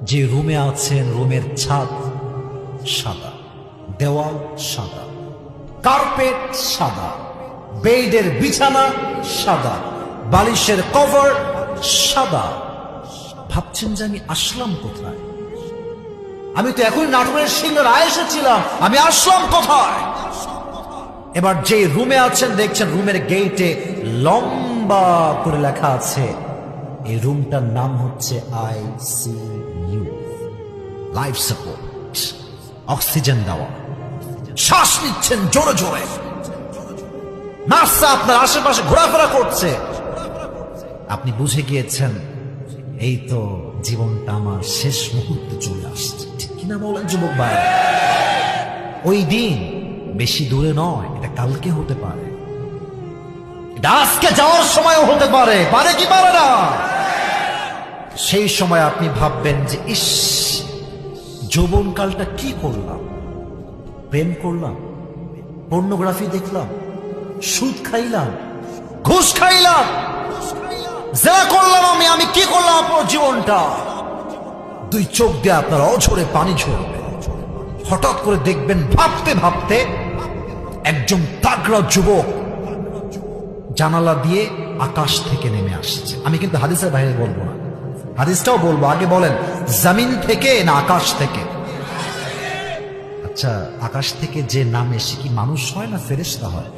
যে রুমে আছেন রুমের ছাদ সাদা, দেওয়াল সাদা, কার্পেট সাদা, বেডের বিছানা সাদা, বালিশের কভার সাদা। ভাবছেন যে আমি আসলাম কোথায়? আমি তো এখন নাটোরের সিংহের এসেছিলাম, আমি আসলাম কোথায়? এবার যে রুমে আছেন দেখছেন রুমের গেটে লম্বা করে লেখা আছে, এই রুমটার নাম হচ্ছে আইসিইউ, লাইফ সাপোর্ট, অক্সিজেন দেওয়া। শ্বাস নিচ্ছেন জোরে জোরে, নার্সরা আপনার আশেপাশে ঘোরাফেরা করছে। আপনি বুঝে গিয়েছেন এই তো জীবনটা আমার শেষ মুহূর্তে চলে আসছে। ঠিক কিনা বলেন যুবক ভাই? ওই দিন বেশি দূরে নয়, এটা কালকে হতে পারে, এটা আজকে যাওয়ার সময়ও হতে পারে, পারে কি পারে না? সেই সময় আপনি ভাববেন যে ইস, যৌবনকালটা কি করলাম? প্রেম করলাম, পর্নোগ্রাফি দেখলাম, সুদ খাইলাম, ঘুষ খাইলাম, যা করলাম আমি কি করলাম আপনার জীবনটা? দুই চোখ দিয়ে আপনার অঝরে পানি ঝরবে। হঠাৎ করে দেখবেন ভাবতে ভাবতে একজন তাগড়া যুবক জানালা দিয়ে আকাশ থেকে নেমে আসছে। আমি কিন্তু হাদিসের বাইরে বলবো না, হাদিসটাও বলবো, আগে বলেন জমিন থেকে না আকাশ থেকে? আচ্ছা, আকাশ থেকে যে নামে সে কি মানুষ হয় না ফেরেশতা হয়?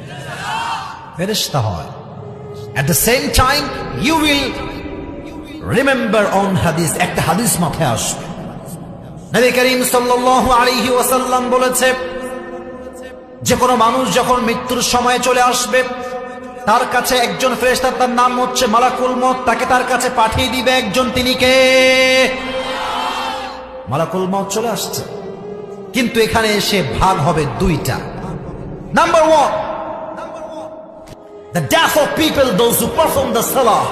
ফেরেশতা হয়। At the same time you will remember on hadith, একটা হাদিস মাথায় আসবে। নবী করিম সাল্লাল্লাহু আলাইহি ওয়াসাল্লাম বলেছে, যে কোনো মানুষ যখন মৃত্যুর সময় চলে আসবে তার কাছে একজন ফেরেশতা, তার নাম হচ্ছে মালাকুল মউত, তাকে তার কাছে পাঠিয়ে দিবে একজন। তিনি কে? মালাকুল মউত চলে আসছে। কিন্তু এখানে এসে ভাগ হবে দুইটা। Number 1, the death of people, those who perform the salah.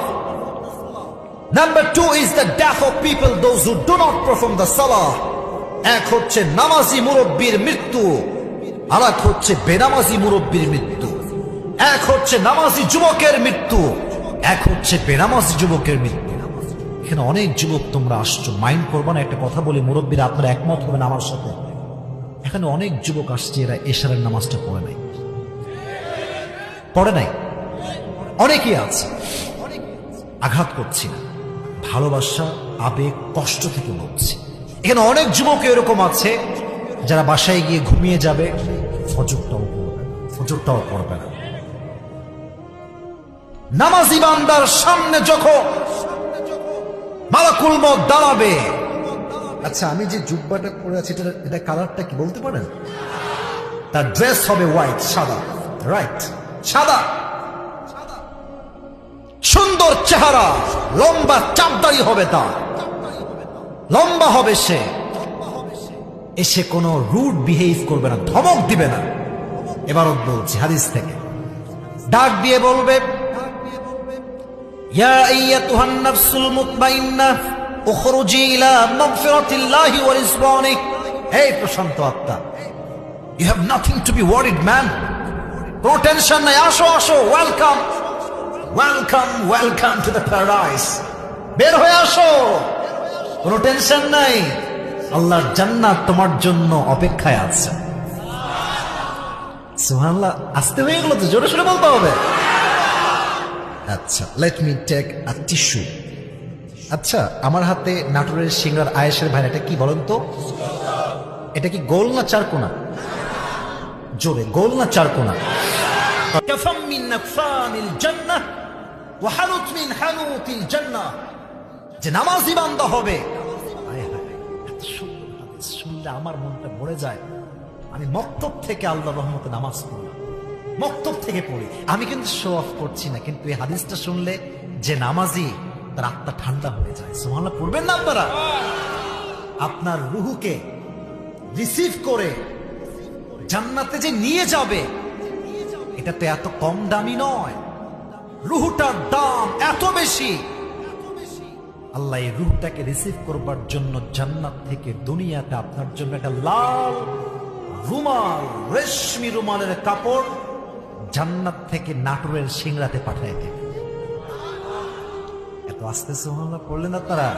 Number 2 is the death of people, those who do not perform the salah. এক হচ্ছে নামাজি মুরব্বির মৃত্যু, আর এক হচ্ছে বেনামাজি মুরব্বির মৃত্যু। এক হচ্ছে নামাজি যুবকের মৃত্যু, এক হচ্ছে বেনামাজি যুবকের মৃত্যু। এখানে অনেক যুবক তোমরা আসছো, মাইন্ড করবো না, একটা কথা বলি, মুরব্বীরা আপনারা একমত হবেন আমার সাথে। এখানে অনেক যুবক আসছে, এরা এশারের নামাজটা পড়ে নাই, পড়ে নাই। অনেকেই আছে, আঘাত করছি না, ভালোবাসা, আবেগ, কষ্ট থেকে বলছি। এখানে অনেক যুবক এরকম আছে যারা বাসায় গিয়ে ঘুমিয়ে যাবে, ফজরটাও পড়বে না, ফজরটাও পড়বে না। নামাজি বান্দার সামনে যখন মালাকুল মউত দাঁড়াবে, আচ্ছা আমি যে জুব্বাটা পরে আছি এটা কালারটা কি বলতে পারেন? তার ড্রেস হবে হোয়াইট, সাদা, রাইট, সাদা, সুন্দর চেহারা, লম্বা চাপদাড়ি হবে, তার লম্বা হবে। সে এসে কোনো রুড বিহেভ করবে না, ধমক দিবে না। এবারও বলছি হাদিস থেকে, ডাক দিয়ে বলবে, ইয়া আইয়াতুহান নাফসুল মুতমাইন্নাহ উখরুজি ইলা মাগফিরাতিল্লাহি ওয়া রিজওয়ানিহি। এই প্রশান্ত আত্মা, you have nothing to be worried man, কোনো টেনশন নাই, আসো আসো, welcome, welcome, welcome to the paradise. বের হয়ে আসো, কোনো টেনশন নাই, আল্লাহর জান্নাত তোমার জন্য অপেক্ষায় আছে। সুবহানাল্লাহ। আসতে হয়ে গেল তো, জোরে সোরে বলতে হবে। আচ্ছা, let me take a tissue. আচ্ছা, আমার হাতে নাটোরের সিংহার আয়েশের ভাই, এটা কি বলেন তো? এটা কি গোল না চারকোনা? জোরে, গোল না চারকোনা? কাফাম মিন নাফানিল জান্নাহ ওয়া হানুত মিন হানুতিল জান্নাহ। যে নামাজি বান্দা হবে, এত সুন্দর হাদিস শুনলে আমার মনটা ভরে যায়। আমি মক্তব থেকে আল্লাহর রহমতে নামাজ পড়ি, মক্তব থেকে পড়ি। আমি কিন্তু শো অফ করছি না, কিন্তু এই হাদিসটা শুনলে যে নামাজি, তার আত্মা ঠান্ডা হয়ে যায়। সুবহানাল্লাহ পড়বেন না আপনারা? আপনার রুহুকে রিসিভ করে জান্নাতে যে নিয়ে যাবে, এটা তো এত কম দামি নয়, রুহুটার দাম এত বেশি। আল্লাহ এই রুহটাকে রিসিভ করবার জন্য জান্নাত থেকে দুনিয়াতে আপনার জন্য একটা লাল রুমাল, রেশমি রুমালের কাপড় জান্নাত থেকে নাটোরের সিংড়াতে পাঠায় দেবে। এত আস্তে সুবহানাল্লাহ পড়লেন আপনারা?